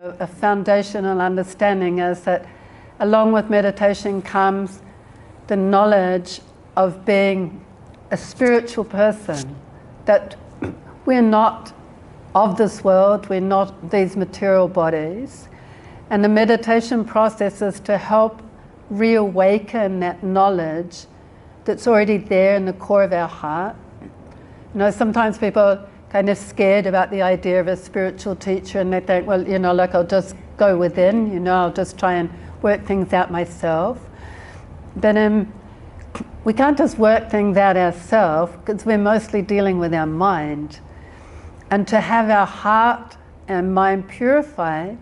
A foundational understanding is that along with meditation comes the knowledge of being a spiritual person, that we're not of this world, we're not these material bodies. And the meditation process is to help reawaken that knowledge that's already there in the core of our heart. You know, sometimes people are kind of scared about the idea of a spiritual teacher, and they think, well, you know, like I'll just go within, you know, I'll just try and work things out myself. But we can't just work things out ourselves, because we're mostly dealing with our mind. And to have our heart and mind purified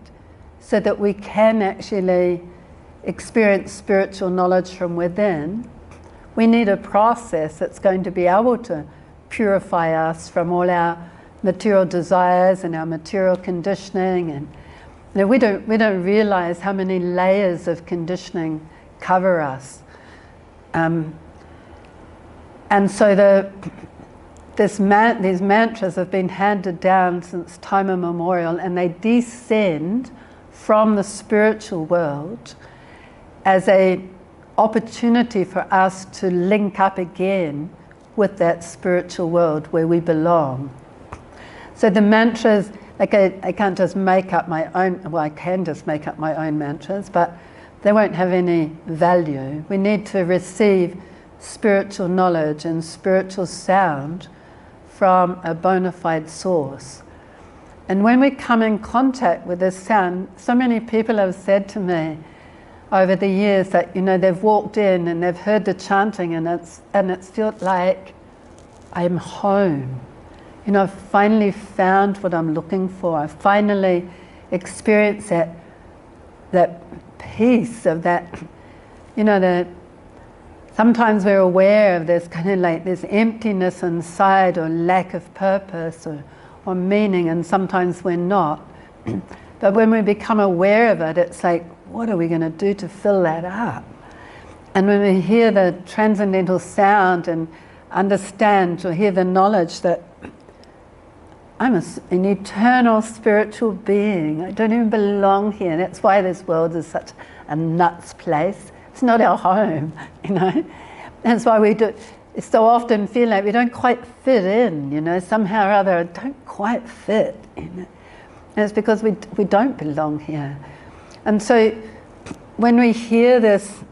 so that we can actually experience spiritual knowledge from within, we need a process that's going to be able to purify us from all our material desires and our material conditioning. And you know, we don't realize how many layers of conditioning cover us. And so these mantras have been handed down since time immemorial, and they descend from the spiritual world as an opportunity for us to link up again with that spiritual world where we belong. So the mantras, like I can't just make up my own, well, I can just make up my own mantras, but they won't have any value. We need to receive spiritual knowledge and spiritual sound from a bona fide source. And when we come in contact with this sound, so many people have said to me over the years that, you know, they've walked in and they've heard the chanting, and it's felt like I'm home. You know, I've finally found what I'm looking for. I've finally experienced that peace of that, you know, that sometimes we're aware of this kind of like this emptiness inside, or lack of purpose or meaning, and sometimes we're not. But when we become aware of it, it's like, what are we going to do to fill that up? And when we hear the transcendental sound and understand, or hear the knowledge that I'm an eternal spiritual being, I don't even belong here. That's why this world is such a nuts place. It's not our home, you know. That's why we so often feel like we don't quite fit in, you know, somehow or other, don't quite fit, you know. And it's because we don't belong here. And so when we hear this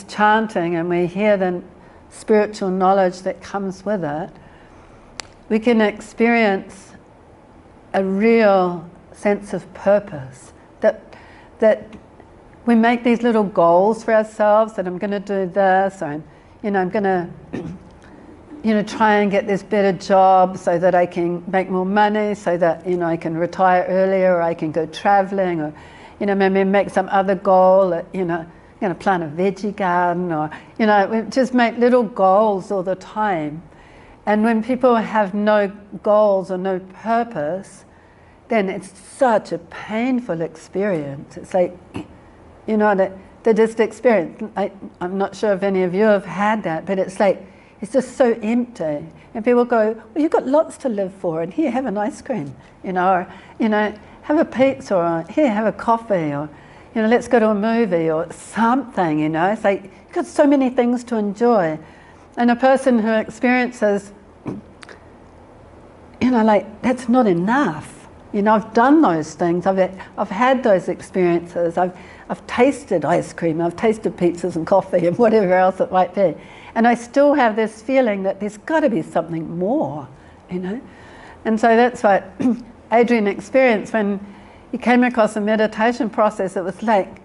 chanting and we hear the spiritual knowledge that comes with it, we can experience a real sense of purpose, that we make these little goals for ourselves, that I'm going to do this, or you know, I'm going to try and get this better job so that I can make more money, so that, you know, I can retire earlier, or I can go traveling, or, you know, maybe make some other goal, that, you know, I'm going to plant a veggie garden, or, you know, we just make little goals all the time. And when people have no goals or no purpose, then it's such a painful experience. It's like, you know, they just experience, I'm not sure if any of you have had that, but it's like, it's just so empty. And people go, well, you've got lots to live for, and here, have an ice cream, you know, or, you know, have a pizza, or here, have a coffee, or, you know, let's go to a movie, or something, you know. It's like, you've got so many things to enjoy. And a person who experiences, you know, like, that's not enough. You know, I've done those things, I've had those experiences, I've tasted ice cream, I've tasted pizzas and coffee and whatever else it might be. And I still have this feeling that there's got to be something more, you know. And so that's what Adrian experienced when he came across a meditation process. It was like,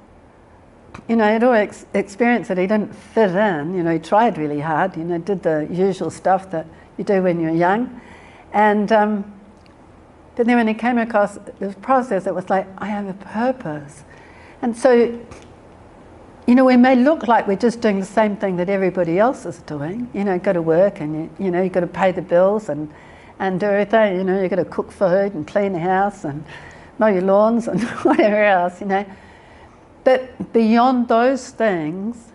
you know, he'd always experienced it, he didn't fit in, you know, he tried really hard, you know, did the usual stuff that you do when you're young. And but then when he came across this process, it was like, I have a purpose. And so, you know, we may look like we're just doing the same thing that everybody else is doing. You know, go to work, and you know, you've got to pay the bills and do everything. You know, you've got to cook food and clean the house and mow your lawns and whatever else, you know. But beyond those things,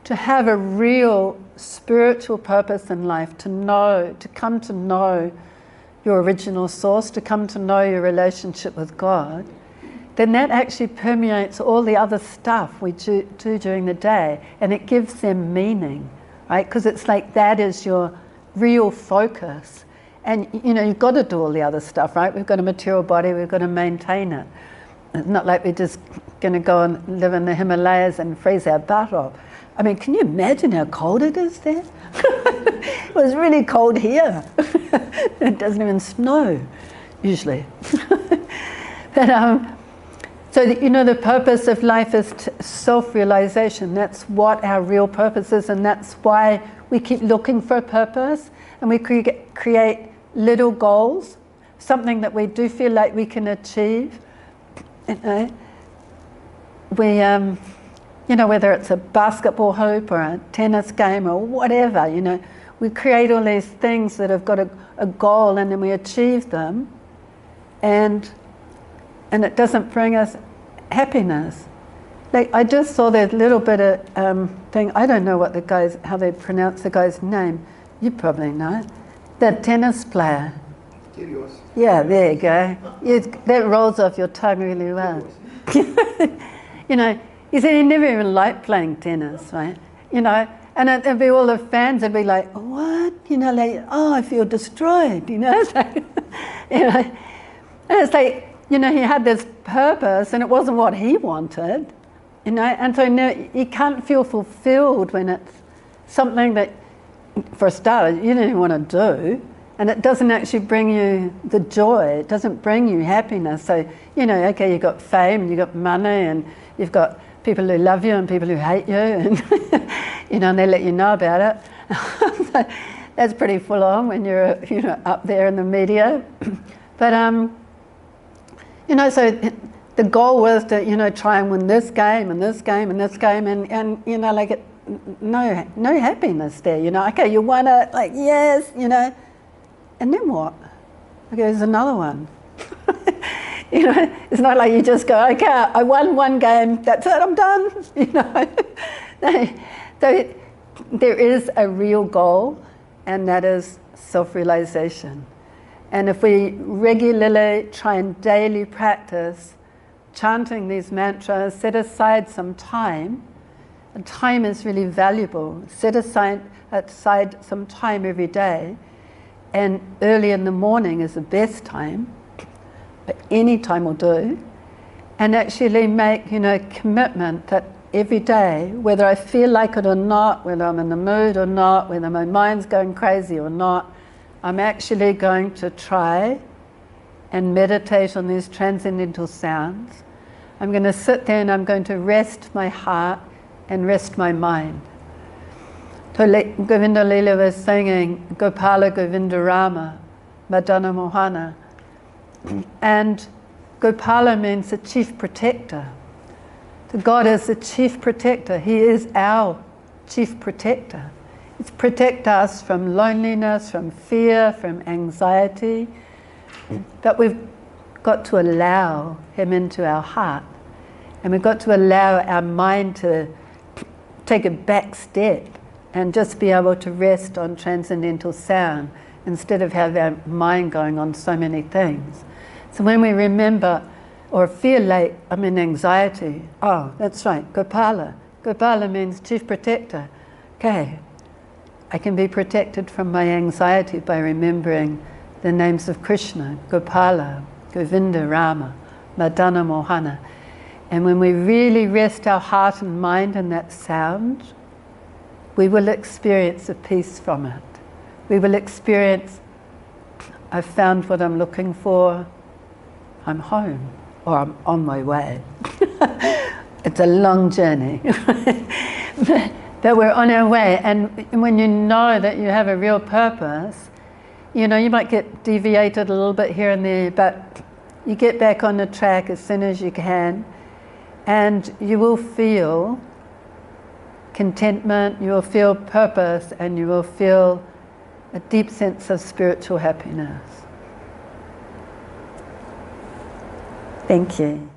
to have a real spiritual purpose in life, to come to know your original source, to come to know your relationship with God, then that actually permeates all the other stuff we do during the day, and it gives them meaning, right? Because it's like that is your real focus. And you've got to do all the other stuff, right? We've got a material body, we've got to maintain it. It's not like we're just going to go and live in the Himalayas and freeze our butt off. I mean, can you imagine how cold it is there? It was really cold here. It doesn't even snow, usually. But, so the purpose of life is self-realization. That's what our real purpose is, and that's why we keep looking for a purpose, and we create little goals, something that we do feel like we can achieve. We, whether it's a basketball hoop or a tennis game or whatever, we create all these things that have got a goal, and then we achieve them, and it doesn't bring us happiness. Like, I just saw that little bit of thing. I don't know how they pronounce the guy's name. You probably know it. The tennis player. Kyrgios. Yeah, there you go. That rolls off your tongue really well. He said he never even liked playing tennis, right? And it'd be all the fans would be like, what? Oh, I feel destroyed, And it's like, he had this purpose, and it wasn't what he wanted, and so you can't feel fulfilled when it's something that, for a start, you don't even want to do, and it doesn't actually bring you the joy, it doesn't bring you happiness. So, okay, you've got fame, and you've got money, and you've got people who love you and people who hate you, and, and they let you know about it. So that's pretty full on when you're, up there in the media. But, so the goal was to, try and win this game and this game and this game, and no happiness there, Okay, you won it, like, yes, and then what? Okay, there's another one. It's not like you just go, okay, I won one game, that's it, I'm done, So there is a real goal, and that is self-realization. And if we regularly try and daily practice chanting these mantras, set aside some time, and time is really valuable, set aside some time every day, and early in the morning is the best time, but any time will do, and actually make, commitment that every day, whether I feel like it or not, whether I'm in the mood or not, whether my mind's going crazy or not, I'm actually going to try and meditate on these transcendental sounds. I'm going to sit there and I'm going to rest my heart and rest my mind. Govinda Lila was singing Gopala Govinda Rama, Madana Mohana. And Gopala means the chief protector. So God is the chief protector. He is our chief protector. It's protect us from loneliness, from fear, from anxiety. But we've got to allow Him into our heart. And we've got to allow our mind to take a back step and just be able to rest on transcendental sound instead of have our mind going on so many things. So when we remember or feel like I'm in anxiety, oh, that's right, Gopala. Gopala means chief protector. Okay, I can be protected from my anxiety by remembering the names of Krishna, Gopala, Govinda, Rama, Madana, Mohana. And when we really rest our heart and mind in that sound, we will experience a peace from it. We will experience, I've found what I'm looking for, I'm home, or I'm on my way. It's a long journey. But we're on our way, and when you know that you have a real purpose, you might get deviated a little bit here and there, but you get back on the track as soon as you can, and you will feel contentment, you will feel purpose, and you will feel a deep sense of spiritual happiness. Thank you.